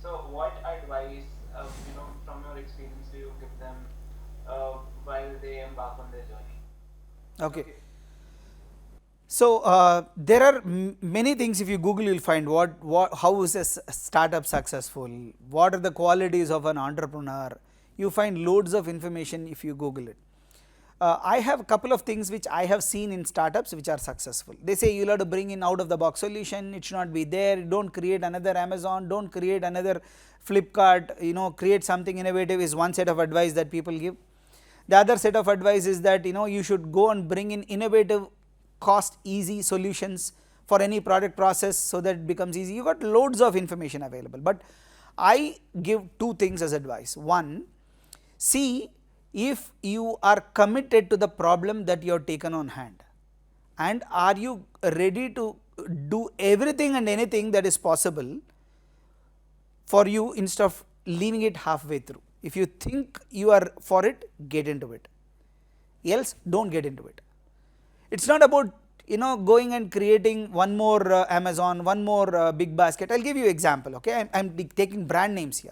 So what advice, from your experience, do you give them while they embark on their journey? Okay. So there are many things. If you Google, you'll find how is a startup successful, what are the qualities of an entrepreneur. You find loads of information if you Google it. I have a couple of things which I have seen in startups which are successful. They say you'll have to bring in out of the box solution, it should not be there, don't create another Amazon, don't create another Flipkart, create something innovative is one set of advice that people give. The other set of advice is that you should go and bring in innovative, cost easy solutions for any product process so that it becomes easy. You got loads of information available, but I give two things as advice. One, see if you are committed to the problem that you have taken on hand, and are you ready to do everything and anything that is possible for you instead of leaving it halfway through. If you think you are for it, get into it, else do not get into it. It is not about going and creating one more Amazon, one more big basket. I will give you example. Okay, I am taking brand names here.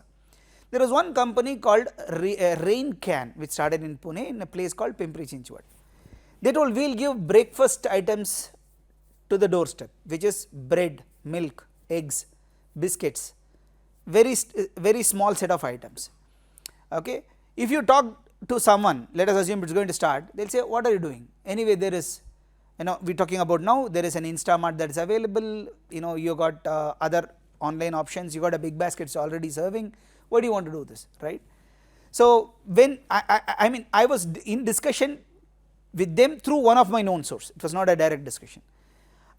There was one company called Rain Can which started in Pune in a place called Pimpri Chinchwad. They told we will give breakfast items to the doorstep, which is bread, milk, eggs, biscuits, very small set of items. Okay, if you talk to someone, let us assume it is going to start, they will say what are you doing? Anyway, there is, we are talking about now, there is an Instamart that is available, you got other online options, you got a big basket already serving, why do you want to do this, right? So when I was in discussion with them through one of my known source, it was not a direct discussion.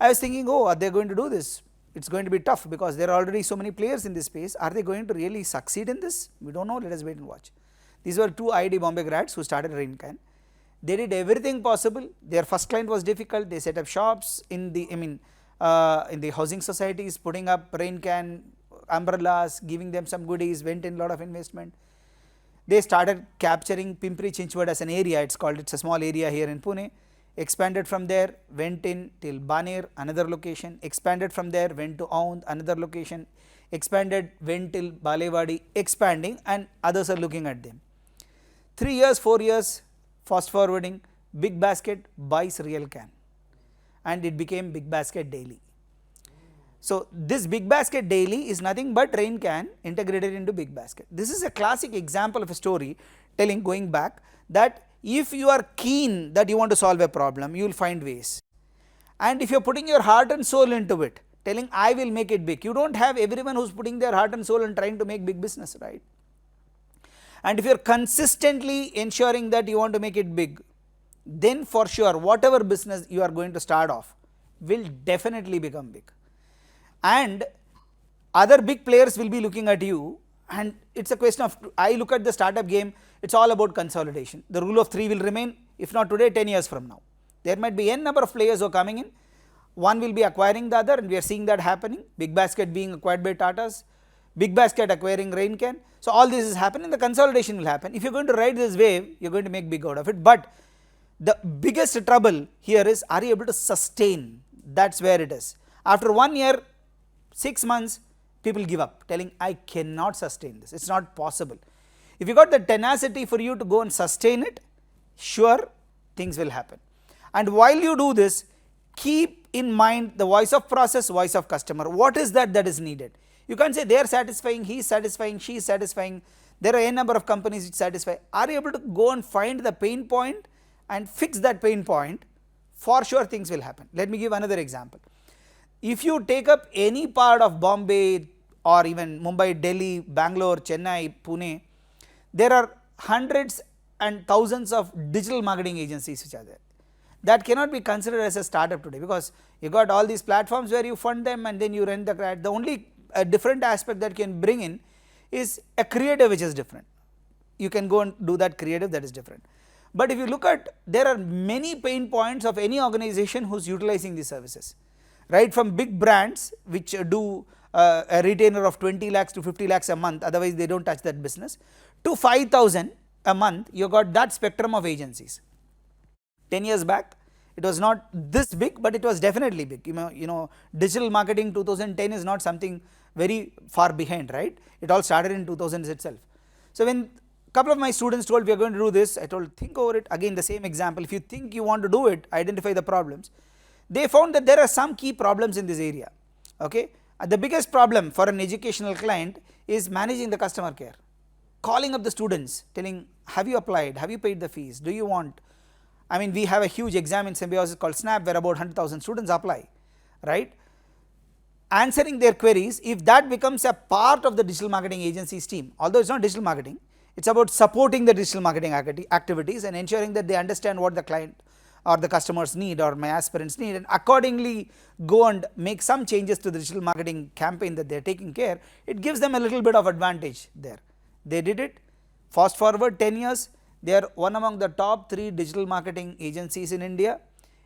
I was thinking, oh, are they going to do this? It is going to be tough because there are already so many players in this space. Are they going to really succeed in this? We do not know, let us wait and watch. These were two IIT Bombay grads who started Raincan. They did everything possible. Their first client was difficult. They set up shops in the in the housing societies, putting up Raincan umbrellas, giving them some goodies, went in a lot of investment. They started capturing Pimpri Chinchwad as an area, it's a small area here in Pune. Expanded from there, went in till Baner, another location, expanded from there, went to Aund, another location, expanded, went till Balewadi, expanding, and others are looking at them. 3 years, 4 years, fast forwarding, Big Basket buys Real Can, and it became Big Basket Daily. So this Big Basket Daily is nothing but Rain Can integrated into Big Basket. This is a classic example of a story telling, going back, that if you are keen that you want to solve a problem, you will find ways. And if you are putting your heart and soul into it, telling I will make it big, you do not have everyone who is putting their heart and soul and trying to make big business, right? And if you are consistently ensuring that you want to make it big, then for sure whatever business you are going to start off will definitely become big. And other big players will be looking at you, and it is a question of, I look at the startup game, it is all about consolidation. The rule of 3 will remain, if not today, 10 years from now. There might be n number of players who are coming in, one will be acquiring the other, and we are seeing that happening. Big Basket being acquired by Tatas, Big Basket acquiring Raincan. So all this is happening, the consolidation will happen. If you are going to ride this wave, you are going to make big out of it, but the biggest trouble here is, are you able to sustain? That is where it is. After 1 year, 6 months, people give up, telling I cannot sustain this, it is not possible. If you got the tenacity for you to go and sustain it, sure things will happen. And while you do this, keep in mind the voice of process, voice of customer. What is that is needed? You can't say they are satisfying, he is satisfying, she is satisfying, there are a number of companies which satisfy. Are you able to go and find the pain point and fix that pain point? For sure things will happen. Let me give another example. If you take up any part of Bombay or even Mumbai, Delhi, Bangalore, Chennai, Pune, there are hundreds and thousands of digital marketing agencies which are there. That cannot be considered as a startup today, because you got all these platforms where you fund them and then you rent the credit. The only different aspect that can bring in is a creative which is different. You can go and do that creative, that is different. But if you look at, there are many pain points of any organization who is utilizing these services, right from big brands which do a retainer of 20 lakhs to 50 lakhs a month, otherwise they do not touch that business, to 5,000 a month. You got that spectrum of agencies. 10 years back it was not this big, but it was definitely big. Digital marketing 2010 is not something very far behind, right? It all started in 2000s itself. So when couple of my students told we are going to do this, I told think over it. Again the same example, if you think you want to do it, identify the problems. They found that there are some key problems in this area. Okay, the biggest problem for an educational client is managing the customer care, calling up the students, telling have you applied, have you paid the fees, do you want, I mean we have a huge exam in Symbiosis called SNAP where about 100,000 students apply, right? Answering their queries, if that becomes a part of the digital marketing agency's team, although it is not digital marketing, it is about supporting the digital marketing activities and ensuring that they understand what the client or the customers need or my aspirants need, and accordingly go and make some changes to the digital marketing campaign that they are taking care, it gives them a little bit of advantage there. They did it, fast forward 10 years, they are one among the top 3 digital marketing agencies in India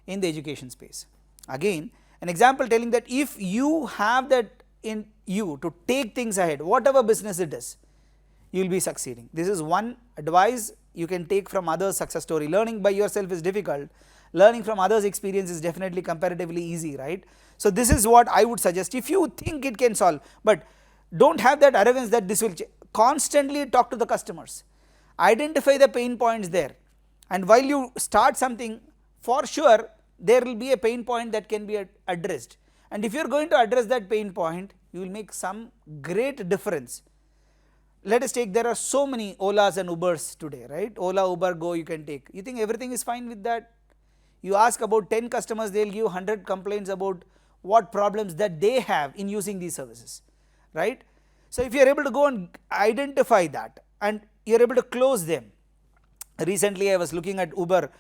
in the education space. Again an example telling that if you have that in you to take things ahead, whatever business it is, you will be succeeding. This is one advice you can take from others' success story. Learning by yourself is difficult, learning from others' experience is definitely comparatively easy, right? So this is what I would suggest. If you think it can solve, but do not have that arrogance that this will constantly talk to the customers, identify the pain points there, and while you start something, for sure there will be a pain point that can be addressed, and if you are going to address that pain point, you will make some great difference. Let us take, there are so many Olas and Ubers today, right? Ola, Uber, Go you can take. You think everything is fine with that? You ask about 10 customers, they will give 100 complaints about what problems that they have in using these services, right? So if you are able to go and identify that and you are able to close them. Recently I was looking at Uber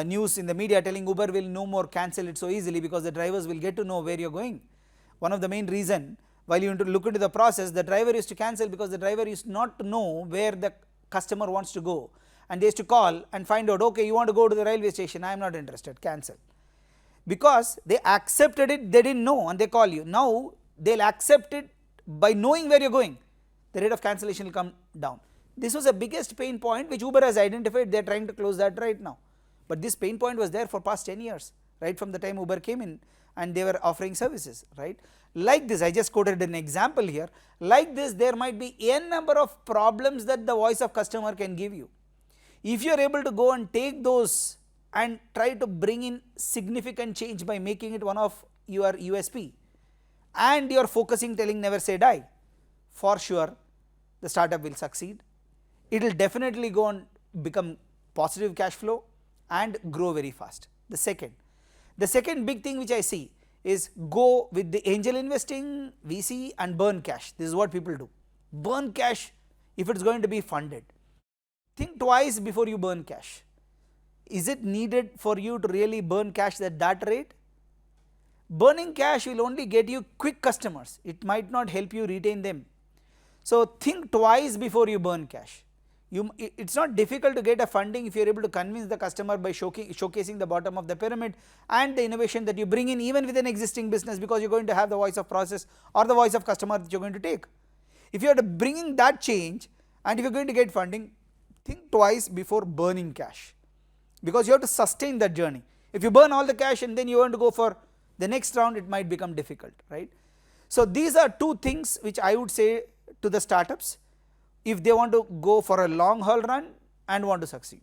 news in the media telling Uber will no more cancel it so easily because the drivers will get to know where you are going. One of the main reason, while you look into the process, the driver used to cancel because the driver used not to know where the customer wants to go, and they used to call and find out, okay, you want to go to the railway station, I am not interested, cancel. Because they accepted it, they did not know and they call you. Now they will accept it by knowing where you are going, the rate of cancellation will come down. This was the biggest pain point which Uber has identified, they are trying to close that right now. But this pain point was there for past 10 years, right from the time Uber came in and they were offering services, right. Like this, I just quoted an example here, like this there might be n number of problems that the voice of customer can give you. If you are able to go and take those and try to bring in significant change by making it one of your USP, and you are focusing telling never say die, for sure the startup will succeed. It will definitely go and become positive cash flow and grow very fast. The second big thing which I see is go with the angel investing, VC and burn cash. This is what people do. Burn cash if it is going to be funded. Think twice before you burn cash. Is it needed for you to really burn cash at that rate? Burning cash will only get you quick customers, it might not help you retain them. So think twice before you burn cash. It is not difficult to get a funding if you are able to convince the customer by showcasing the bottom of the pyramid and the innovation that you bring in even with an existing business, because you are going to have the voice of process or the voice of customer that you are going to take. If you are bringing that change and if you are going to get funding, think twice before burning cash, because you have to sustain that journey. If you burn all the cash and then you want to go for the next round, it might become difficult, right. So these are two things which I would say to the startups if they want to go for a long haul run and want to succeed.